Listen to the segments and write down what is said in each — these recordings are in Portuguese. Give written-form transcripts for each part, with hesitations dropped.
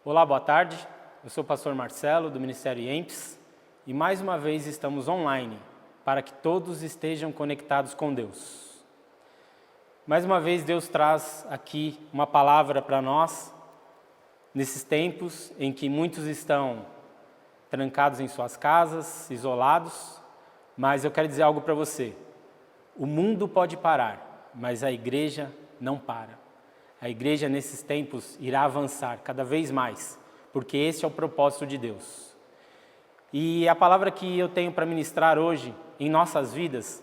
Olá, boa tarde. Eu sou o pastor Marcelo, do Ministério EMPS, e mais uma vez estamos online, para que todos estejam conectados com Deus. Mais uma vez Deus traz aqui uma palavra para nós, nesses tempos em que muitos estão trancados em suas casas, isolados, mas eu quero dizer algo para você. O mundo pode parar, mas a igreja não para. A igreja nesses tempos irá avançar cada vez mais, porque esse é o propósito de Deus. E a palavra que eu tenho para ministrar hoje, em nossas vidas,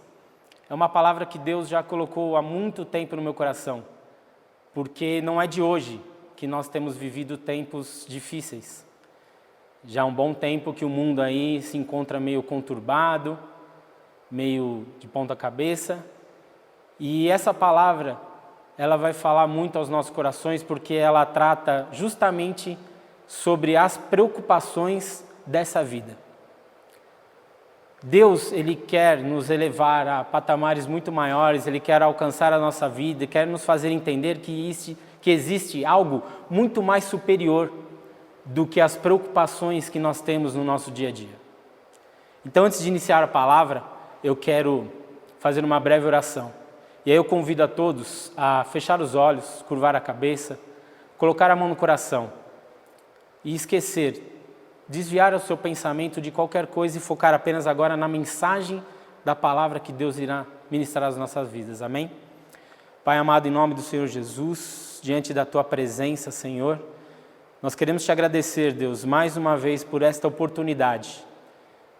é uma palavra que Deus já colocou há muito tempo no meu coração, porque não é de hoje que nós temos vivido tempos difíceis. Já há um bom tempo que o mundo aí se encontra meio conturbado, meio de ponta cabeça, e essa palavra ela vai falar muito aos nossos corações porque ela trata justamente sobre as preocupações dessa vida. Deus, Ele quer nos elevar a patamares muito maiores, Ele quer alcançar a nossa vida, quer nos fazer entender que existe algo muito mais superior do que as preocupações que nós temos no nosso dia a dia. Então, antes de iniciar a palavra, eu quero fazer uma breve oração. E aí eu convido a todos a fechar os olhos, curvar a cabeça, colocar a mão no coração e esquecer, desviar o seu pensamento de qualquer coisa e focar apenas agora na mensagem da palavra que Deus irá ministrar às nossas vidas. Amém? Pai amado, em nome do Senhor Jesus, diante da Tua presença, Senhor, nós queremos Te agradecer, Deus, mais uma vez por esta oportunidade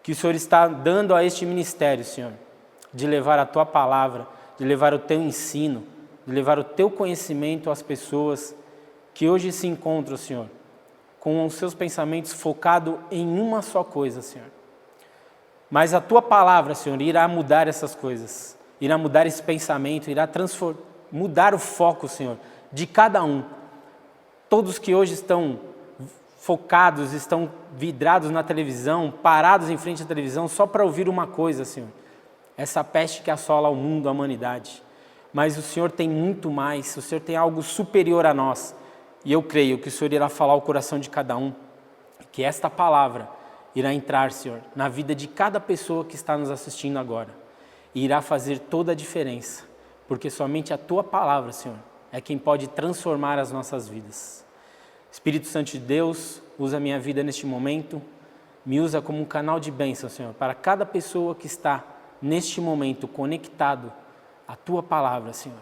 que o Senhor está dando a este ministério, Senhor, de levar a Tua palavra, de levar o Teu ensino, de levar o Teu conhecimento às pessoas que hoje se encontram, Senhor, com os seus pensamentos focados em uma só coisa, Senhor. Mas a Tua palavra, Senhor, irá mudar essas coisas, irá mudar esse pensamento, irá mudar o foco, Senhor, de cada um. Todos que hoje estão focados, estão vidrados na televisão, parados em frente à televisão, só para ouvir uma coisa, Senhor. Essa peste que assola o mundo, a humanidade. Mas o Senhor tem muito mais, o Senhor tem algo superior a nós. E eu creio que o Senhor irá falar ao coração de cada um, que esta palavra irá entrar, Senhor, na vida de cada pessoa que está nos assistindo agora. E irá fazer toda a diferença, porque somente a Tua palavra, Senhor, é quem pode transformar as nossas vidas. Espírito Santo de Deus, usa a minha vida neste momento, me usa como um canal de bênção, Senhor, para cada pessoa que está neste momento conectado à Tua palavra, Senhor,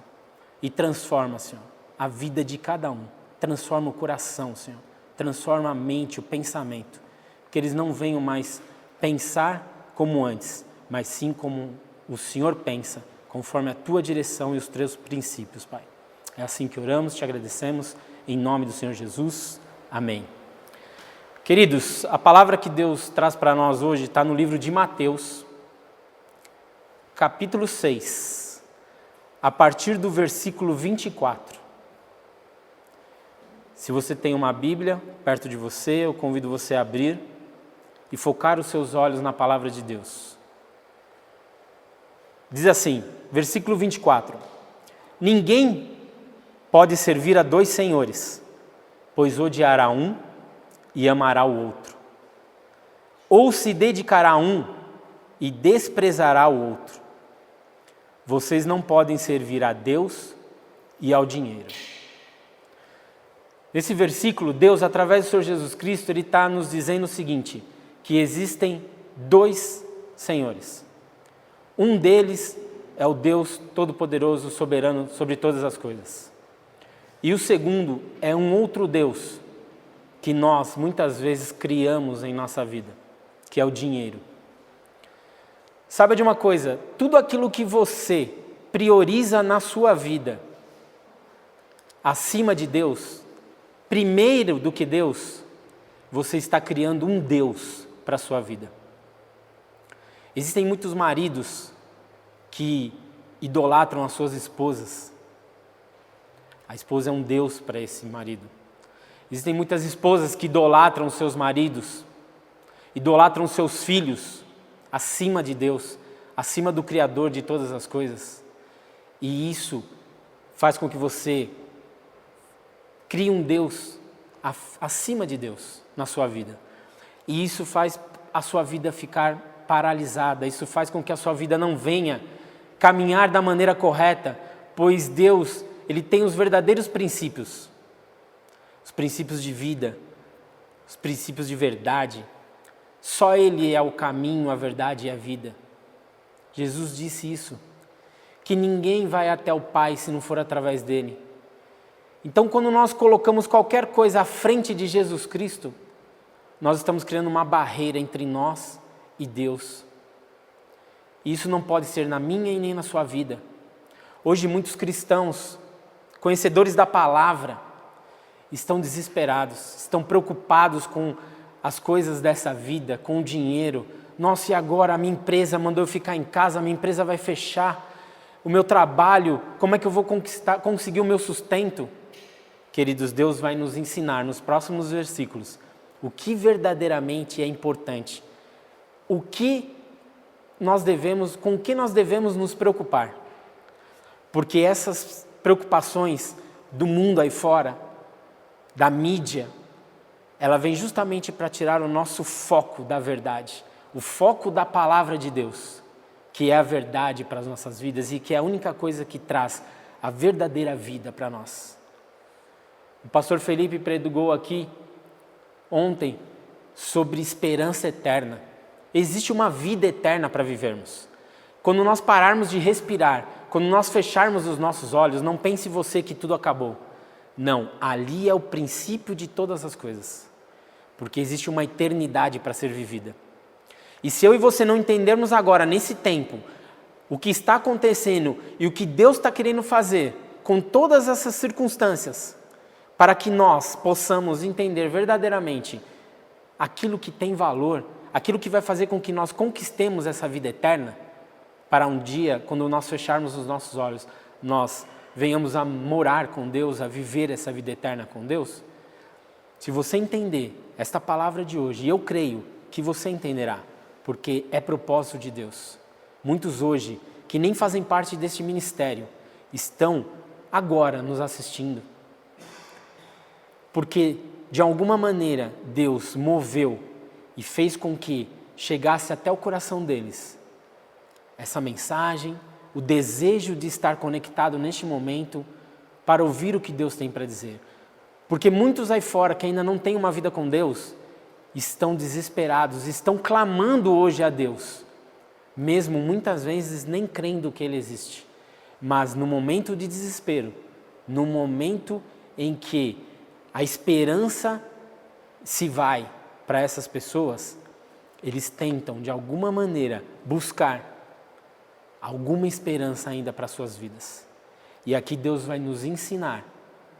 e transforma, Senhor, a vida de cada um, transforma o coração, Senhor, transforma a mente, o pensamento, que eles não venham mais pensar como antes, mas sim como o Senhor pensa, conforme a Tua direção e os Teus princípios, Pai. É assim que oramos, Te agradecemos, em nome do Senhor Jesus, amém. Queridos, a palavra que Deus traz para nós hoje está no livro de Mateus, capítulo 6, a partir do versículo 24. Se você tem uma Bíblia perto de você, eu convido você a abrir e focar os seus olhos na palavra de Deus. Diz assim, versículo 24. Ninguém pode servir a dois senhores, pois odiará um e amará o outro. Ou se dedicará a um e desprezará o outro. Vocês não podem servir a Deus e ao dinheiro. Nesse versículo, Deus, através do Senhor Jesus Cristo, Ele está nos dizendo o seguinte, que existem dois senhores. Um deles é o Deus Todo-Poderoso, soberano sobre todas as coisas. E o segundo é um outro Deus que nós muitas vezes criamos em nossa vida, que é o dinheiro. Saiba de uma coisa, tudo aquilo que você prioriza na sua vida, acima de Deus, primeiro do que Deus, você está criando um Deus para a sua vida. Existem muitos maridos que idolatram as suas esposas. A esposa é um Deus para esse marido. Existem muitas esposas que idolatram os seus maridos, idolatram os seus filhos, acima de Deus, acima do Criador de todas as coisas. E isso faz com que você crie um Deus acima de Deus na sua vida. E isso faz a sua vida ficar paralisada, isso faz com que a sua vida não venha caminhar da maneira correta, pois Deus, Ele tem os verdadeiros princípios, os princípios de vida, os princípios de verdade. Só Ele é o caminho, a verdade e a vida. Jesus disse isso, que ninguém vai até o Pai se não for através dEle. Então, quando nós colocamos qualquer coisa à frente de Jesus Cristo, nós estamos criando uma barreira entre nós e Deus. E isso não pode ser na minha e nem na sua vida. Hoje muitos cristãos, conhecedores da palavra, estão desesperados, estão preocupados com as coisas dessa vida, com o dinheiro. Nossa, e agora a minha empresa mandou eu ficar em casa, a minha empresa vai fechar. O meu trabalho, como é que eu vou conseguir o meu sustento? Queridos, Deus vai nos ensinar nos próximos versículos o que verdadeiramente é importante, com o que nós devemos nos preocupar. Porque essas preocupações do mundo aí fora, da mídia, ela vem justamente para tirar o nosso foco da verdade, o foco da palavra de Deus, que é a verdade para as nossas vidas e que é a única coisa que traz a verdadeira vida para nós. O pastor Felipe pregou aqui ontem sobre esperança eterna. Existe uma vida eterna para vivermos. Quando nós pararmos de respirar, quando nós fecharmos os nossos olhos, não pense você que tudo acabou. Não, ali é o princípio de todas as coisas. Porque existe uma eternidade para ser vivida. E se eu e você não entendermos agora, nesse tempo, o que está acontecendo e o que Deus está querendo fazer com todas essas circunstâncias, para que nós possamos entender verdadeiramente aquilo que tem valor, aquilo que vai fazer com que nós conquistemos essa vida eterna, para um dia, quando nós fecharmos os nossos olhos, nós venhamos a morar com Deus, a viver essa vida eterna com Deus. Se você entender esta palavra de hoje, e eu creio que você entenderá, porque é propósito de Deus. Muitos hoje, que nem fazem parte deste ministério, estão agora nos assistindo. Porque, de alguma maneira, Deus moveu e fez com que chegasse até o coração deles essa mensagem, o desejo de estar conectado neste momento para ouvir o que Deus tem para dizer. Porque muitos aí fora que ainda não têm uma vida com Deus, estão desesperados, estão clamando hoje a Deus, mesmo muitas vezes nem crendo que Ele existe. Mas no momento de desespero, no momento em que a esperança se vai para essas pessoas, eles tentam de alguma maneira buscar alguma esperança ainda para suas vidas. E aqui Deus vai nos ensinar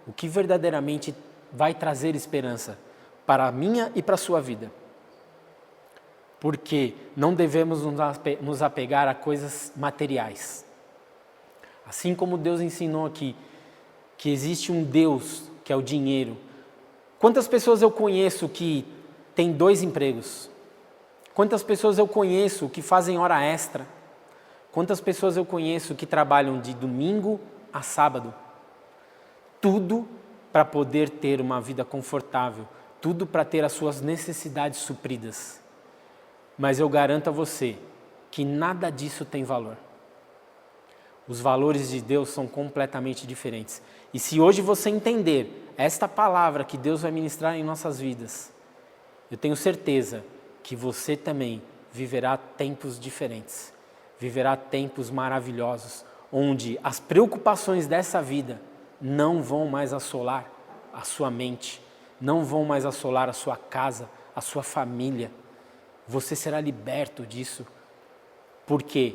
o que verdadeiramente vai trazer esperança para a minha e para a sua vida. Porque não devemos nos apegar a coisas materiais. Assim como Deus ensinou aqui que existe um Deus que é o dinheiro. Quantas pessoas eu conheço que têm 2 empregos? Quantas pessoas eu conheço que fazem hora extra? Quantas pessoas eu conheço que trabalham de domingo a sábado? Tudo para poder ter uma vida confortável, tudo para ter as suas necessidades supridas. Mas eu garanto a você que nada disso tem valor. Os valores de Deus são completamente diferentes. E se hoje você entender esta palavra que Deus vai ministrar em nossas vidas, eu tenho certeza que você também viverá tempos diferentes. Viverá tempos maravilhosos, onde as preocupações dessa vida não vão mais assolar a sua mente, não vão mais assolar a sua casa, a sua família. Você será liberto disso, porque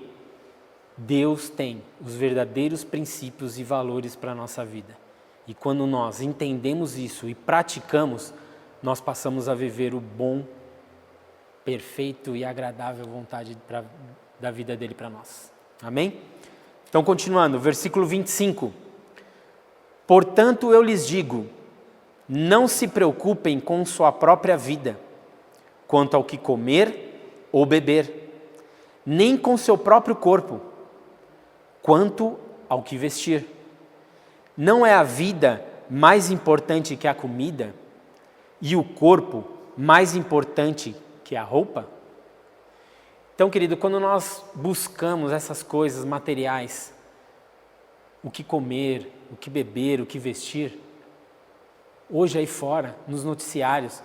Deus tem os verdadeiros princípios e valores para a nossa vida. E quando nós entendemos isso e praticamos, nós passamos a viver o bom, perfeito e agradável vontade da vida dele para nós. Amém? Então, continuando, versículo 25. Portanto, eu lhes digo, não se preocupem com sua própria vida, quanto ao que comer ou beber, nem com seu próprio corpo, quanto ao que vestir. Não é a vida mais importante que a comida, e o corpo mais importante que a roupa? Então, querido, quando nós buscamos essas coisas materiais, o que comer, o que beber, o que vestir, hoje aí fora, nos noticiários,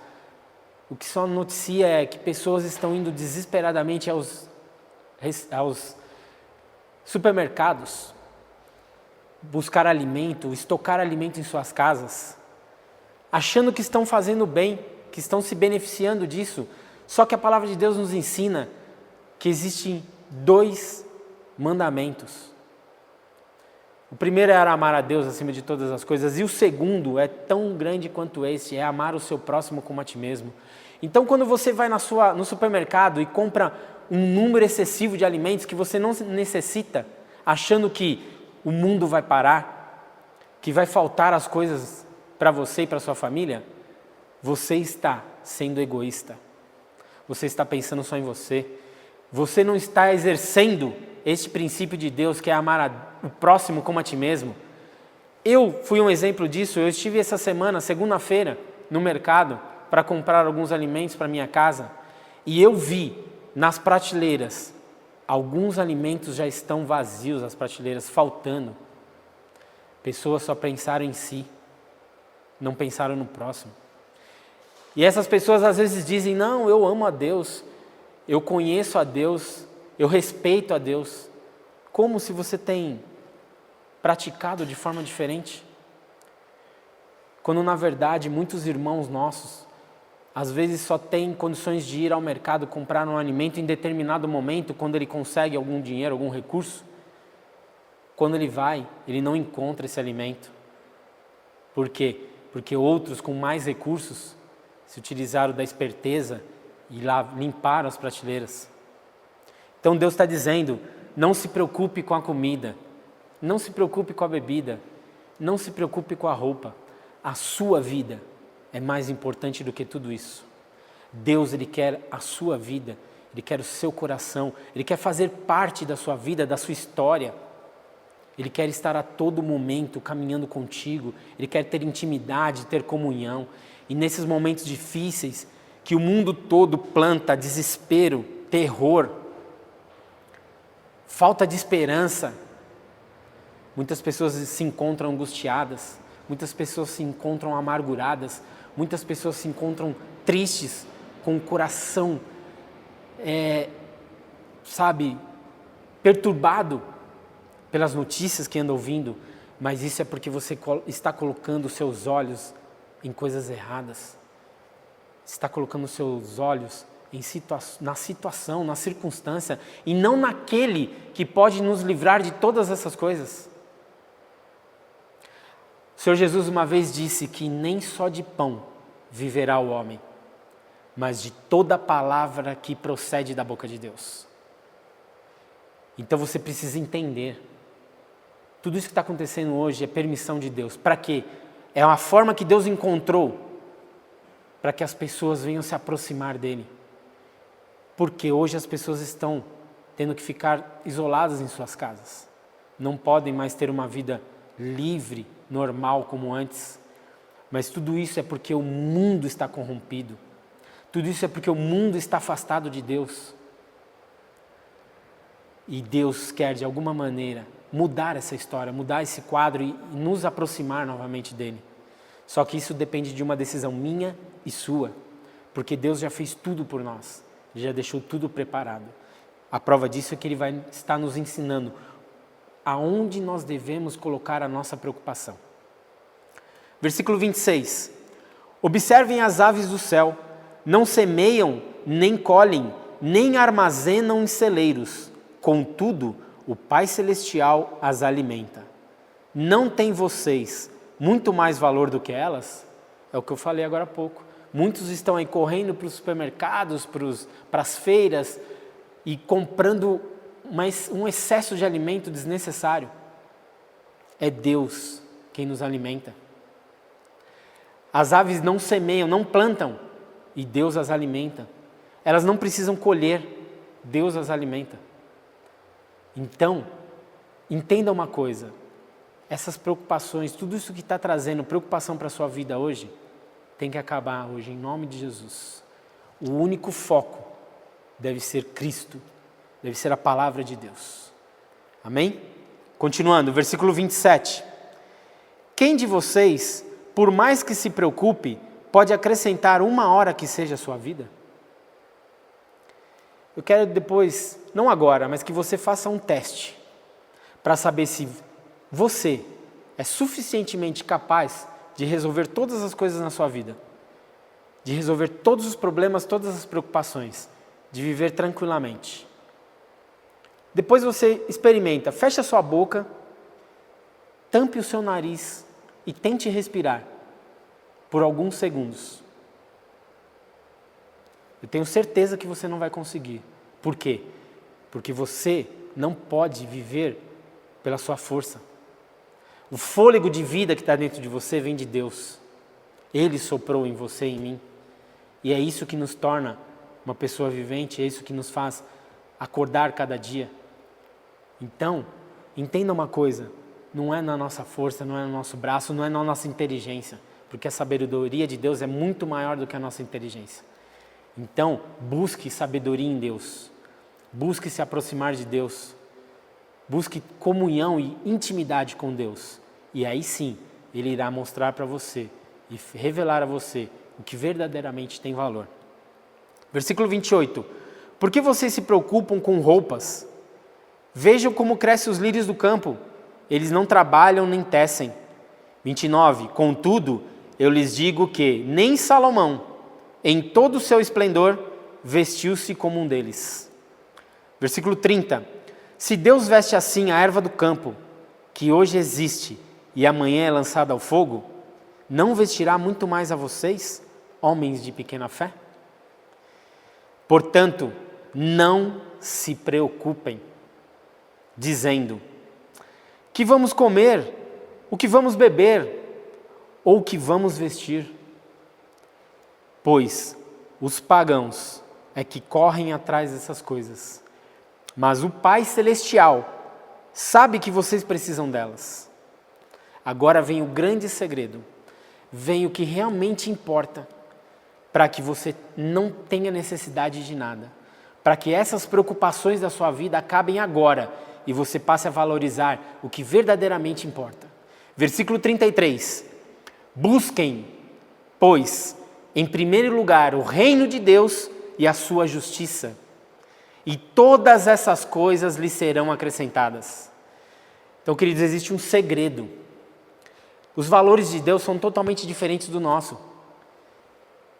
o que só noticia é que pessoas estão indo desesperadamente aos supermercados, buscar alimento, estocar alimento em suas casas, achando que estão fazendo bem, que estão se beneficiando disso. Só que a palavra de Deus nos ensina que existem 2 mandamentos. O primeiro é amar a Deus acima de todas as coisas, e o segundo é tão grande quanto esse, é amar o seu próximo como a ti mesmo. Então, quando você vai no supermercado e compra um número excessivo de alimentos que você não necessita, achando que o mundo vai parar, que vai faltar as coisas para você e para sua família, você está sendo egoísta. Você está pensando só em você. Você não está exercendo este princípio de Deus, que é amar o próximo como a ti mesmo. Eu fui um exemplo disso. Eu estive essa semana, segunda-feira, no mercado para comprar alguns alimentos para minha casa, e eu vi nas prateleiras, alguns alimentos já estão vazios, as prateleiras faltando. Pessoas só pensaram em si, não pensaram no próximo. E essas pessoas às vezes dizem, não, eu amo a Deus, eu conheço a Deus, eu respeito a Deus. Como se você tem praticado de forma diferente? Quando na verdade muitos irmãos nossos, às vezes só têm condições de ir ao mercado comprar um alimento em determinado momento, quando ele consegue algum dinheiro, algum recurso. Quando ele vai, ele não encontra esse alimento. Por quê? Porque outros com mais recursos se utilizaram da esperteza e lá limparam as prateleiras. Então Deus está dizendo, não se preocupe com a comida, não se preocupe com a bebida, não se preocupe com a roupa. A sua vida é mais importante do que tudo isso. Deus, Ele quer a sua vida, Ele quer o seu coração, Ele quer fazer parte da sua vida, da sua história. Ele quer estar a todo momento caminhando contigo, Ele quer ter intimidade, ter comunhão. E nesses momentos difíceis, que o mundo todo planta desespero, terror, falta de esperança, muitas pessoas se encontram angustiadas, muitas pessoas se encontram amarguradas, muitas pessoas se encontram tristes, com o coração, perturbado pelas notícias que anda ouvindo, mas isso é porque você está colocando os seus olhos em coisas erradas. Está colocando os seus olhos na situação, na circunstância, e não naquele que pode nos livrar de todas essas coisas. O Senhor Jesus uma vez disse que nem só de pão viverá o homem, mas de toda palavra que procede da boca de Deus. Então você precisa entender, tudo isso que está acontecendo hoje é permissão de Deus. Para quê? É uma forma que Deus encontrou para que as pessoas venham se aproximar dEle. Porque hoje as pessoas estão tendo que ficar isoladas em suas casas. Não podem mais ter uma vida livre, normal como antes. Mas tudo isso é porque o mundo está corrompido. Tudo isso é porque o mundo está afastado de Deus. E Deus quer de alguma maneira mudar essa história, mudar esse quadro e nos aproximar novamente dEle. Só que isso depende de uma decisão minha e sua. Porque Deus já fez tudo por nós. Ele já deixou tudo preparado. A prova disso é que Ele vai estar nos ensinando aonde nós devemos colocar a nossa preocupação. Versículo 26. Observem as aves do céu, não semeiam, nem colhem, nem armazenam em celeiros. Contudo, o Pai Celestial as alimenta. Não tem vocês muito mais valor do que elas? É o que eu falei agora há pouco. Muitos estão aí correndo para os supermercados, para as feiras e comprando um excesso de alimento desnecessário. É Deus quem nos alimenta. As aves não semeiam, não plantam e Deus as alimenta. Elas não precisam colher, Deus as alimenta. Então, entenda uma coisa, essas preocupações, tudo isso que está trazendo preocupação para a sua vida hoje, tem que acabar hoje, em nome de Jesus. O único foco deve ser Cristo, deve ser a palavra de Deus. Amém? Continuando, versículo 27. Quem de vocês, por mais que se preocupe, pode acrescentar 1 hora que seja a sua vida? Eu quero depois, não agora, mas que você faça um teste para saber se você é suficientemente capaz de resolver todas as coisas na sua vida, de resolver todos os problemas, todas as preocupações, de viver tranquilamente. Depois você experimenta, fecha sua boca, tampe o seu nariz e tente respirar por alguns segundos. Eu tenho certeza que você não vai conseguir. Por quê? Porque você não pode viver pela sua força. O fôlego de vida que está dentro de você vem de Deus. Ele soprou em você e em mim. E é isso que nos torna uma pessoa vivente, é isso que nos faz acordar cada dia. Então, entenda uma coisa, não é na nossa força, não é no nosso braço, não é na nossa inteligência, porque a sabedoria de Deus é muito maior do que a nossa inteligência. Então, busque sabedoria em Deus, busque se aproximar de Deus, busque comunhão e intimidade com Deus. E aí sim, Ele irá mostrar para você e revelar a você o que verdadeiramente tem valor. Versículo 28. Por que vocês se preocupam com roupas? Vejam como crescem os lírios do campo. Eles não trabalham nem tecem. 29. Contudo, eu lhes digo que nem Salomão, em todo o seu esplendor, vestiu-se como um deles. Versículo 30. Se Deus veste assim a erva do campo, que hoje existe e amanhã é lançada ao fogo, não vestirá muito mais a vocês, homens de pequena fé? Portanto, não se preocupem, dizendo: que vamos comer, o que vamos beber, ou o que vamos vestir? Pois os pagãos é que correm atrás dessas coisas, mas o Pai Celestial sabe que vocês precisam delas. Agora vem o grande segredo, vem o que realmente importa, para que você não tenha necessidade de nada, para que essas preocupações da sua vida acabem agora e você passe a valorizar o que verdadeiramente importa. Versículo 33. Busquem, pois, em primeiro lugar o reino de Deus e a sua justiça, e todas essas coisas lhe serão acrescentadas. Então, queridos, existe um segredo. Os valores de Deus são totalmente diferentes do nosso.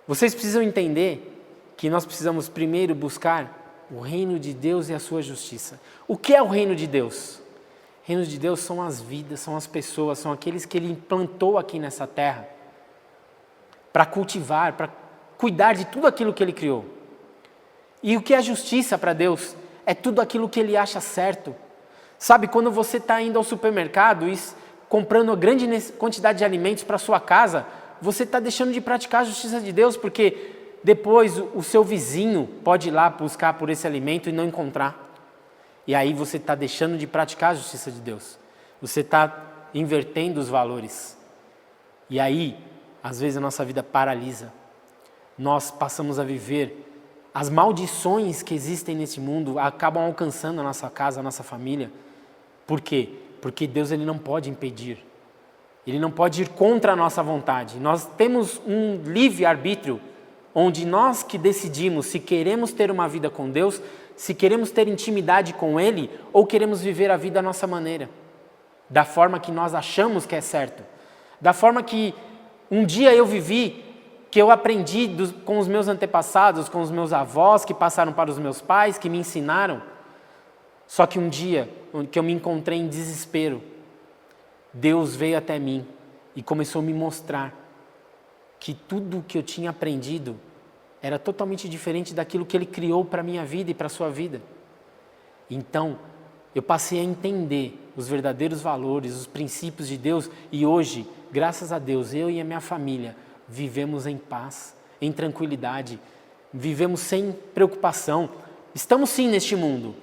Vocês precisam entender que nós precisamos primeiro buscar o reino de Deus e a sua justiça. O que é o reino de Deus? O reino de Deus são as vidas, são as pessoas, são aqueles que Ele implantou aqui nessa terra para cultivar, para cuidar de tudo aquilo que Ele criou. E o que é justiça para Deus? É tudo aquilo que Ele acha certo. Sabe, quando você está indo ao supermercado e comprando uma grande quantidade de alimentos para sua casa, você está deixando de praticar a justiça de Deus, porque depois o seu vizinho pode ir lá buscar por esse alimento e não encontrar. E aí você está deixando de praticar a justiça de Deus. Você está invertendo os valores. E aí, às vezes a nossa vida paralisa. Nós passamos a viver, as maldições que existem nesse mundo acabam alcançando a nossa casa, a nossa família. Por quê? Porque Deus ele não pode impedir. Ele não pode ir contra a nossa vontade. Nós temos um livre-arbítrio, onde nós que decidimos se queremos ter uma vida com Deus, se queremos ter intimidade com Ele, ou queremos viver a vida à nossa maneira, da forma que nós achamos que é certo, da forma que um dia eu vivi, que eu aprendi com os meus antepassados, com os meus avós, que passaram para os meus pais, que me ensinaram. Só que um dia, que eu me encontrei em desespero, Deus veio até mim e começou a me mostrar que tudo que eu tinha aprendido era totalmente diferente daquilo que Ele criou para a minha vida e para a sua vida. Então, eu passei a entender os verdadeiros valores, os princípios de Deus, e hoje, graças a Deus, eu e a minha família vivemos em paz, em tranquilidade, vivemos sem preocupação. Estamos sim neste mundo,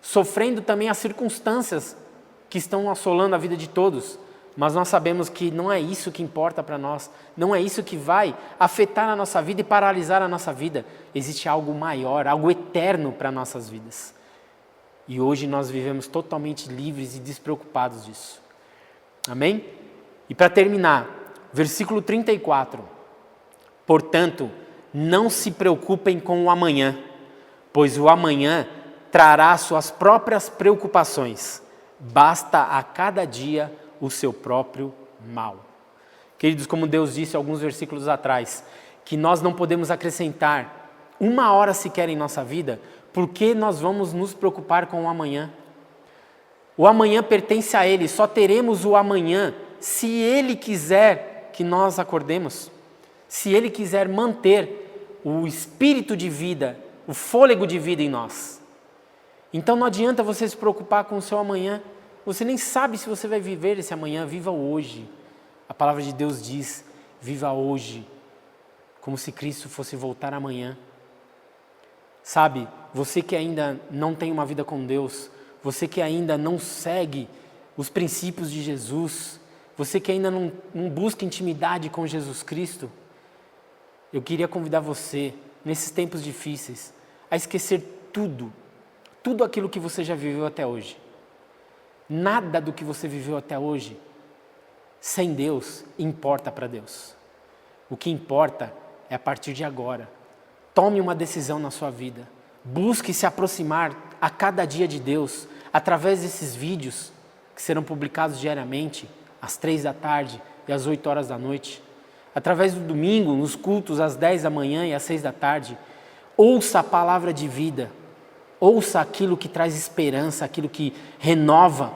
sofrendo também as circunstâncias que estão assolando a vida de todos, mas nós sabemos que não é isso que importa para nós, não é isso que vai afetar a nossa vida e paralisar a nossa vida. Existe algo maior, algo eterno para nossas vidas. E hoje nós vivemos totalmente livres e despreocupados disso. Amém? E para terminar, versículo 34. Portanto, não se preocupem com o amanhã, pois o amanhã trará suas próprias preocupações. Basta a cada dia o seu próprio mal. Queridos, como Deus disse alguns versículos atrás, que nós não podemos acrescentar uma hora sequer em nossa vida, porque nós vamos nos preocupar com o amanhã. O amanhã pertence a Ele, só teremos o amanhã se Ele quiser que nós acordemos, se Ele quiser manter o espírito de vida, o fôlego de vida em nós. Então não adianta você se preocupar com o seu amanhã, você nem sabe se você vai viver esse amanhã, viva hoje. A palavra de Deus diz, viva hoje, como se Cristo fosse voltar amanhã. Sabe, você que ainda não tem uma vida com Deus, você que ainda não segue os princípios de Jesus, você que ainda não busca intimidade com Jesus Cristo, eu queria convidar você, nesses tempos difíceis, a esquecer tudo aquilo que você já viveu até hoje. Nada do que você viveu até hoje, sem Deus, importa para Deus. O que importa é a partir de agora. Tome uma decisão na sua vida. Busque se aproximar a cada dia de Deus, através desses vídeos que serão publicados diariamente, às 3 da tarde e às 8 horas da noite. Através do domingo, nos cultos, às 10 da manhã e às 6 da tarde. Ouça a palavra de vida. Ouça aquilo que traz esperança, aquilo que renova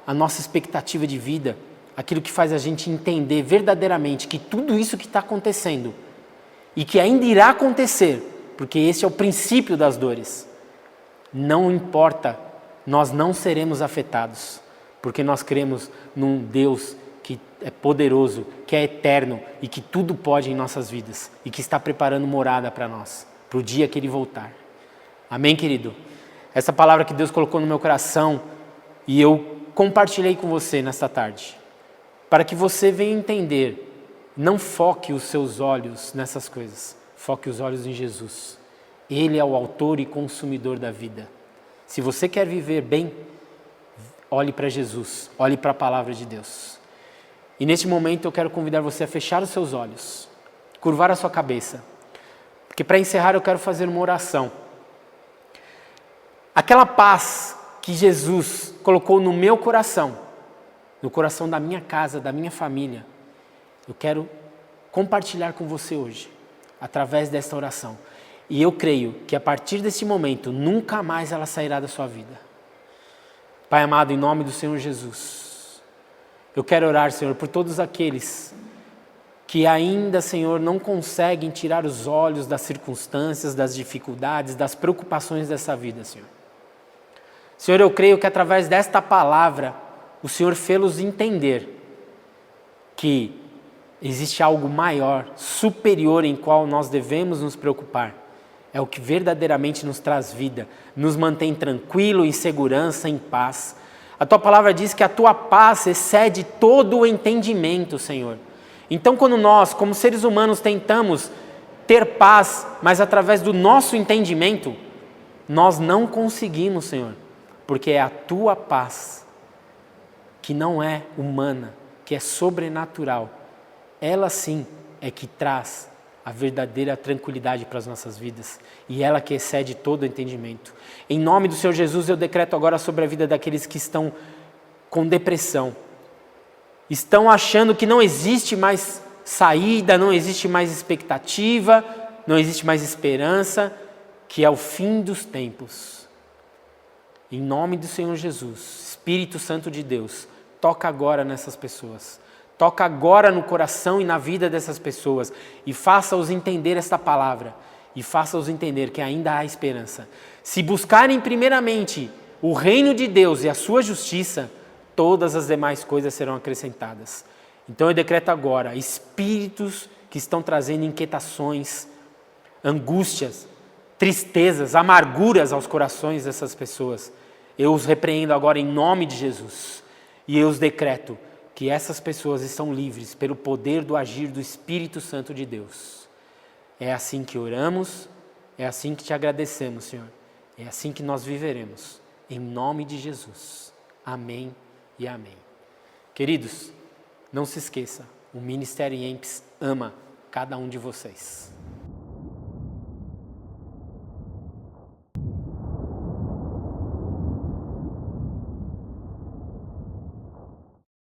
a nossa expectativa de vida, aquilo que faz a gente entender verdadeiramente que tudo isso que está acontecendo e que ainda irá acontecer, porque esse é o princípio das dores, não importa, nós não seremos afetados, porque nós cremos num Deus que é poderoso, que é eterno e que tudo pode em nossas vidas e que está preparando morada para nós, para o dia que Ele voltar. Amém, querido? Essa palavra que Deus colocou no meu coração e eu compartilhei com você nesta tarde, para que você venha entender, não foque os seus olhos nessas coisas, foque os olhos em Jesus. Ele é o autor e consumidor da vida. Se você quer viver bem, olhe para Jesus, olhe para a palavra de Deus. E neste momento eu quero convidar você a fechar os seus olhos, curvar a sua cabeça, porque para encerrar eu quero fazer uma oração. Aquela paz que Jesus colocou no meu coração, no coração da minha casa, da minha família, eu quero compartilhar com você hoje, através desta oração. E eu creio que a partir desse momento, nunca mais ela sairá da sua vida. Pai amado, em nome do Senhor Jesus, eu quero orar, Senhor, por todos aqueles que ainda, Senhor, não conseguem tirar os olhos das circunstâncias, das dificuldades, das preocupações dessa vida, Senhor. Senhor, eu creio que através desta palavra, o Senhor fê-los entender que existe algo maior, superior em qual nós devemos nos preocupar. É o que verdadeiramente nos traz vida, nos mantém tranquilo, em segurança, em paz. A Tua palavra diz que a Tua paz excede todo o entendimento, Senhor. Então, quando nós, como seres humanos, tentamos ter paz, mas através do nosso entendimento, nós não conseguimos, Senhor, porque é a Tua paz, que não é humana, que é sobrenatural. Ela sim é que traz a verdadeira tranquilidade para as nossas vidas, e ela que excede todo o entendimento. Em nome do Senhor Jesus, eu decreto agora sobre a vida daqueles que estão com depressão, estão achando que não existe mais saída, não existe mais expectativa, não existe mais esperança, que é o fim dos tempos. Em nome do Senhor Jesus, Espírito Santo de Deus, toca agora nessas pessoas. Toca agora no coração e na vida dessas pessoas e faça-os entender esta palavra e faça-os entender que ainda há esperança. Se buscarem primeiramente o reino de Deus e a sua justiça, todas as demais coisas serão acrescentadas. Então eu decreto agora, espíritos que estão trazendo inquietações, angústias, tristezas, amarguras aos corações dessas pessoas, eu os repreendo agora em nome de Jesus e eu os decreto que essas pessoas estão livres pelo poder do agir do Espírito Santo de Deus. É assim que oramos, é assim que te agradecemos, Senhor. É assim que nós viveremos. Em nome de Jesus. Amém e amém. Queridos, não se esqueça, o Ministério IEMPS ama cada um de vocês.